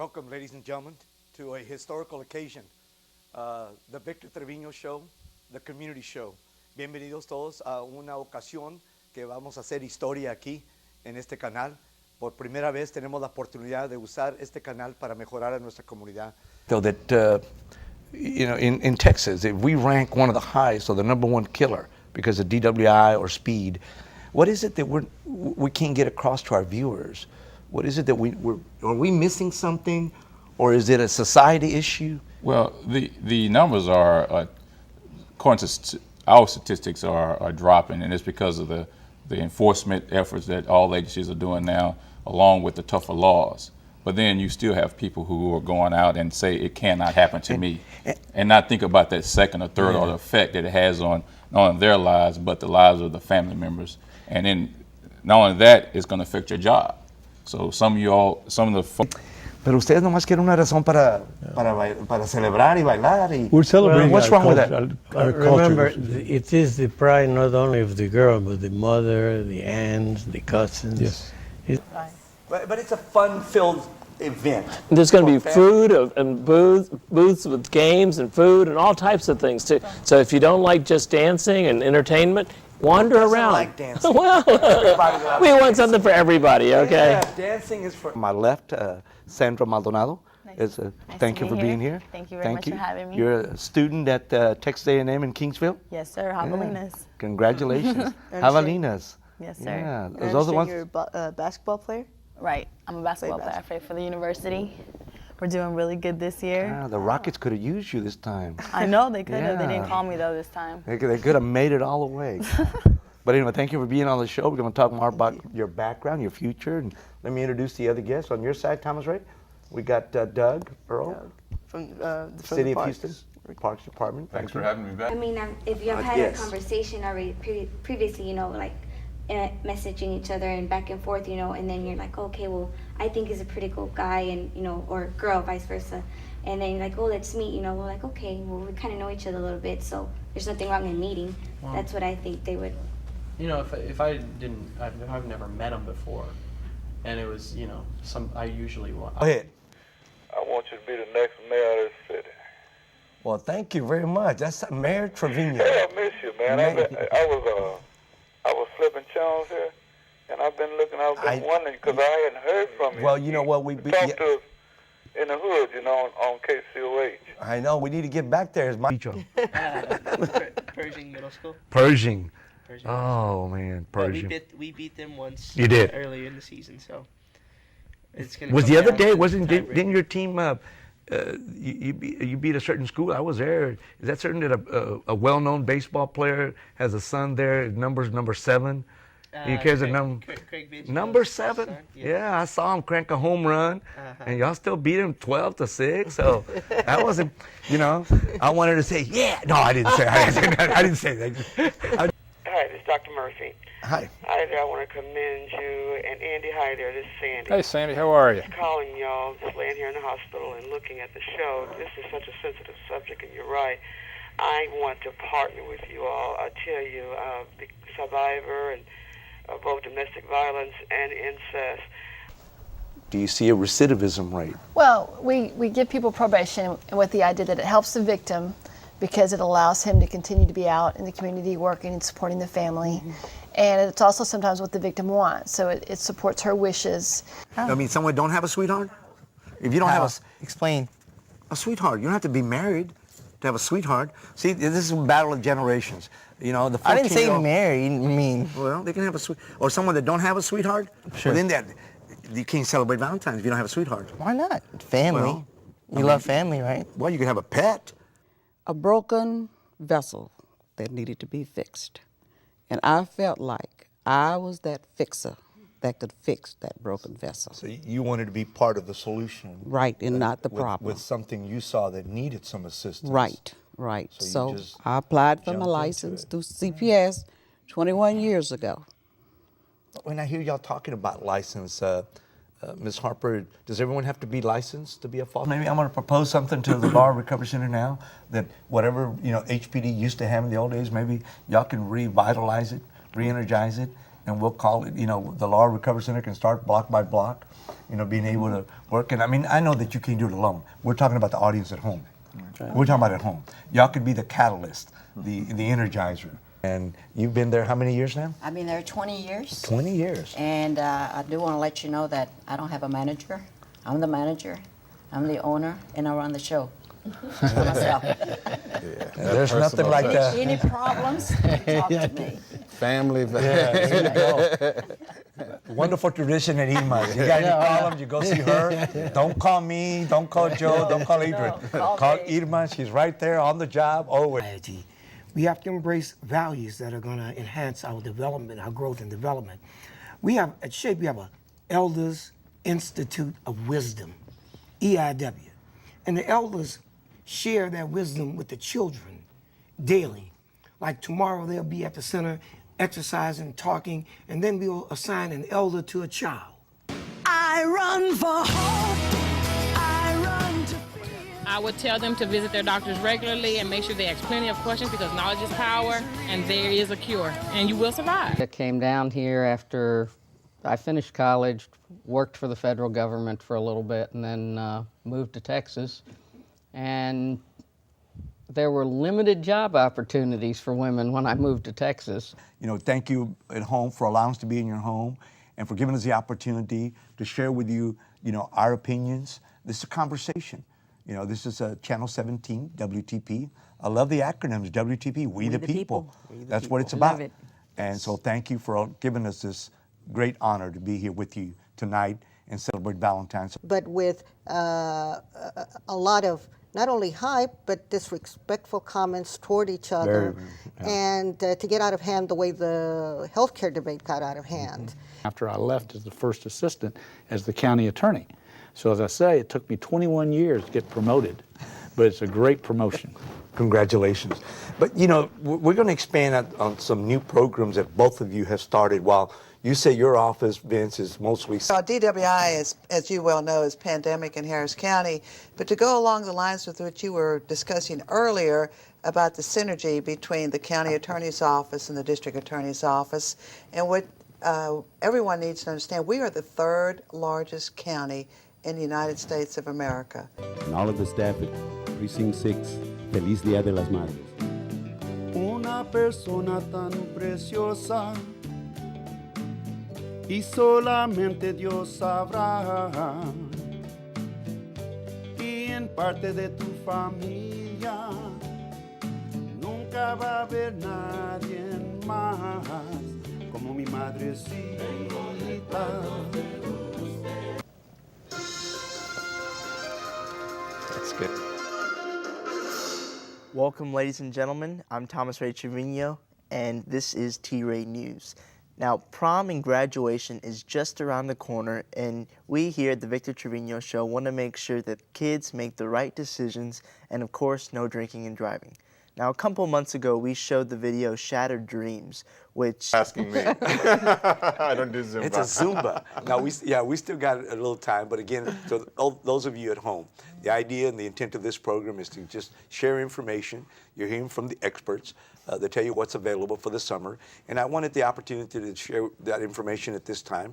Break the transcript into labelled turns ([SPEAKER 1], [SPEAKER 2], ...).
[SPEAKER 1] Welcome, ladies and gentlemen, to a historical occasion, the Victor Trevino Show, the Community Show. Bienvenidos todos a una ocasión que vamos a hacer historia aquí en este canal. Por primera vez tenemos la oportunidad de usar este canal para mejorar a nuestra comunidad.
[SPEAKER 2] So that, in Texas, if we rank one of the highest, so the #1 killer because of DWI or speed, what is it that we can't get across to our viewers? What is it that are we missing something, or is it a society issue?
[SPEAKER 3] Well, the numbers are, according to our statistics, are dropping, and it's because of the enforcement efforts that all agencies are doing now, along with the tougher laws. But then you still have people who are going out and say it cannot happen to me, and not think about that second or third order effect that it has on not only their lives but the lives of the family members. And then not only that, it's going to affect your job. So some of the
[SPEAKER 2] Pero ustedes nomás quieren una razón para celebrar y bailar.
[SPEAKER 4] We're celebrating.
[SPEAKER 2] What's wrong with that?
[SPEAKER 4] Our
[SPEAKER 5] Remember,
[SPEAKER 4] culture.
[SPEAKER 5] it is the pride not only of the girl, but the mother, the aunts, the cousins.
[SPEAKER 4] Yes.
[SPEAKER 1] But it's a fun-filled event.
[SPEAKER 6] There's going to be food and booths with games and food and all types of things too. So if you don't like just dancing and entertainment, wander around.
[SPEAKER 1] Like dancing.
[SPEAKER 6] Well, we want something for everybody, okay?
[SPEAKER 1] Yeah, dancing is for...
[SPEAKER 2] My left, Sandra Maldonado.
[SPEAKER 7] Nice
[SPEAKER 2] Thank
[SPEAKER 7] to
[SPEAKER 2] you
[SPEAKER 7] be
[SPEAKER 2] for being here.
[SPEAKER 7] Thank you very much for having me.
[SPEAKER 2] You're a student at Texas A&M in Kingsville?
[SPEAKER 7] Yes, sir. Javelinas.
[SPEAKER 2] Congratulations.
[SPEAKER 7] And
[SPEAKER 2] Javelinas.
[SPEAKER 7] Yes, sir.
[SPEAKER 2] Yeah.
[SPEAKER 7] And
[SPEAKER 2] Those are the ones.
[SPEAKER 7] you're a basketball player? Right. I'm a basketball player. I play for the university. We're doing really good this year.
[SPEAKER 2] The Rockets could have used you this time.
[SPEAKER 7] I know they could have. They
[SPEAKER 2] Yeah.
[SPEAKER 7] didn't call me though this time.
[SPEAKER 2] They could have made it all the way. But anyway, thank you for being on the show. We're going to talk more about your background, your future, and let me introduce the other guests. On your side, Thomas Ray, we got Doug Earl
[SPEAKER 7] From
[SPEAKER 2] City
[SPEAKER 7] the
[SPEAKER 2] of
[SPEAKER 7] Parks.
[SPEAKER 2] Houston Parks Department.
[SPEAKER 3] Thanks for having me back.
[SPEAKER 8] I mean, if you have had
[SPEAKER 1] Yes.
[SPEAKER 8] a conversation already previously, like messaging each other and back and forth, and then you're like, okay, well, I think he's a pretty cool guy, and or girl, vice versa, and then you're like, oh, let's meet, we're like, okay, well, we kind of know each other a little bit, so there's nothing wrong in meeting.
[SPEAKER 9] Wow.
[SPEAKER 8] That's what I think they would.
[SPEAKER 9] If I've never met him before, and it was, I usually want.
[SPEAKER 2] Go ahead.
[SPEAKER 10] I want you to be the next mayor of this city.
[SPEAKER 2] Well, thank you very much. That's Mayor Trevino.
[SPEAKER 10] Hey, I miss you, man. I was flipping channels here, and I've been looking. I've been wondering because I hadn't heard from you.
[SPEAKER 2] Well, you know what, we
[SPEAKER 10] talked to us in the hood, on KCOH.
[SPEAKER 2] I know we need to get back there. Is my
[SPEAKER 11] Pershing Middle School.
[SPEAKER 2] Pershing.
[SPEAKER 11] Pershing.
[SPEAKER 2] Oh man,
[SPEAKER 11] But
[SPEAKER 2] Pershing.
[SPEAKER 11] we beat them once.
[SPEAKER 2] You did?
[SPEAKER 11] Earlier in the season, so it's gonna.
[SPEAKER 2] Was
[SPEAKER 11] come
[SPEAKER 2] the other
[SPEAKER 11] down
[SPEAKER 2] day?
[SPEAKER 11] to
[SPEAKER 2] Didn't your team? You beat a certain school. I was there. Is that certain that a well-known baseball player has a son there? Number 7. He carries a number. Number 7. Yeah, I saw him crank a home run, and y'all still beat him 12-6. So that wasn't. I wanted to say, yeah. No, I didn't say. I didn't say that.
[SPEAKER 12] Hi, this is Dr. Murphy.
[SPEAKER 2] Hi.
[SPEAKER 12] Hi there, I want to commend you. And Andy, hi there, this is Sandy.
[SPEAKER 3] Hey, Sandy, how are you?
[SPEAKER 12] Just calling y'all, just laying here in the hospital and looking at the show. This is such a sensitive subject, and you're right. I want to partner with you all. I tell you, the survivor and of both domestic violence and incest.
[SPEAKER 2] Do you see a recidivism rate?
[SPEAKER 7] Well, we give people probation with the idea that it helps the victim because it allows him to continue to be out in the community working and supporting the family. And it's also sometimes what the victim wants, so it supports her wishes.
[SPEAKER 1] I mean, someone don't have a sweetheart? If you don't have
[SPEAKER 9] Explain.
[SPEAKER 1] a sweetheart, you don't have to be married to have a sweetheart. See, this is a battle of generations. The
[SPEAKER 9] I didn't say
[SPEAKER 1] 14-year-old
[SPEAKER 9] married. I mean,
[SPEAKER 1] Well, they can have a sweet, or someone that don't have a sweetheart.
[SPEAKER 9] Sure.
[SPEAKER 1] Well, then you can't celebrate Valentine's if you don't have a sweetheart.
[SPEAKER 9] why not? Family.
[SPEAKER 1] Well,
[SPEAKER 9] You love family, right?
[SPEAKER 1] Well, you can have a pet.
[SPEAKER 13] A broken vessel that needed to be fixed. And I felt like I was that fixer that could fix that broken vessel.
[SPEAKER 2] So you wanted to be part of the solution.
[SPEAKER 13] Right, and not the problem.
[SPEAKER 2] With something you saw that needed some assistance.
[SPEAKER 13] Right.
[SPEAKER 2] So you
[SPEAKER 13] So
[SPEAKER 2] just
[SPEAKER 13] I applied for
[SPEAKER 2] jumped
[SPEAKER 13] my
[SPEAKER 2] into
[SPEAKER 13] license
[SPEAKER 2] it.
[SPEAKER 13] through CPS 21 years ago.
[SPEAKER 2] When I hear y'all talking about license, Ms. Harper, does everyone have to be licensed to be a foster? Maybe I'm going to propose something to the Bar Recovery Center now that whatever HPD used to have in the old days, maybe y'all can revitalize it, re-energize it, and we'll call it, the Law Recovery Center can start block by block, being able to work. And I mean, I know that you can't do it alone. We're talking about the audience at home. Right. We're talking about at home. Y'all could be the catalyst, the energizer. And you've been there how many years now?
[SPEAKER 4] I've been there 20 years.
[SPEAKER 2] 20 years.
[SPEAKER 4] And I do want to let you know that I don't have a manager. I'm the manager, I'm the owner, and I run the show. Myself.
[SPEAKER 2] There's nothing like that.
[SPEAKER 4] Any problems, talk to me.
[SPEAKER 14] Family.
[SPEAKER 2] Wonderful tradition at Irma's. You got any problems, you go see her. Don't call me, don't call Joe, don't call Adrian. Call Irma, she's right there on the job, always.
[SPEAKER 15] We have to embrace values that are going to enhance our development, our growth and development. We have, at SHAPE, we have a Elders Institute of Wisdom, EIW. And the elders share their wisdom with the children daily. Like tomorrow, they'll be at the center exercising, talking, and then we'll assign an elder to a child.
[SPEAKER 16] I run for hope. I run to fear. I would tell them to visit their doctors regularly and make sure they ask plenty of questions, because knowledge is power, and there is a cure, and you will survive.
[SPEAKER 17] I came down here after I finished college, worked for the federal government for a little bit, and then moved to Texas. And there were limited job opportunities for women when I moved to Texas.
[SPEAKER 2] Thank you at home for allowing us to be in your home and for giving us the opportunity to share with you, our opinions. This is a conversation. This is Channel 17, WTP. I love the acronyms, WTP, We the People. That's what it's about. And so thank you for giving us this great honor to be here with you tonight and celebrate Valentine's.
[SPEAKER 18] But with a lot of not only hype, but disrespectful comments toward each other, and to get out of hand the way the healthcare debate got out of hand.
[SPEAKER 19] After I left as the first assistant as the county attorney. So as I say, it took me 21 years to get promoted, but it's a great promotion.
[SPEAKER 2] Congratulations. But we're going to expand on some new programs that both of you have started. While you say your office, Vince, is mostly...
[SPEAKER 20] DWI, as you well know, is pandemic in Harris County. But to go along the lines with what you were discussing earlier about the synergy between the county attorney's office and the district attorney's office, and what everyone needs to understand, we are the third largest county in the United States of America.
[SPEAKER 21] And all of the staff at Precinct 6, Feliz Día de las Madres.
[SPEAKER 22] Una persona tan preciosa y solamente Dios sabrá, y en parte de tu familia nunca va a haber nadie más como mi madrecita.
[SPEAKER 11] That's good. Welcome, ladies and gentlemen. I'm Thomas Ray Trevino, and this is T-Ray News. Now, prom and graduation is just around the corner, and we here at the Victor Trevino Show want to make sure that kids make the right decisions, and of course, no drinking and driving. Now, a couple months ago, we showed the video Shattered Dreams, which...
[SPEAKER 14] Asking me. I don't do Zumba.
[SPEAKER 2] It's a Zumba. Now, we still got a little time, but again, so those of you at home, the idea and the intent of this program is to just share information. You're hearing from the experts. They tell you what's available for the summer. And I wanted the opportunity to share that information at this time.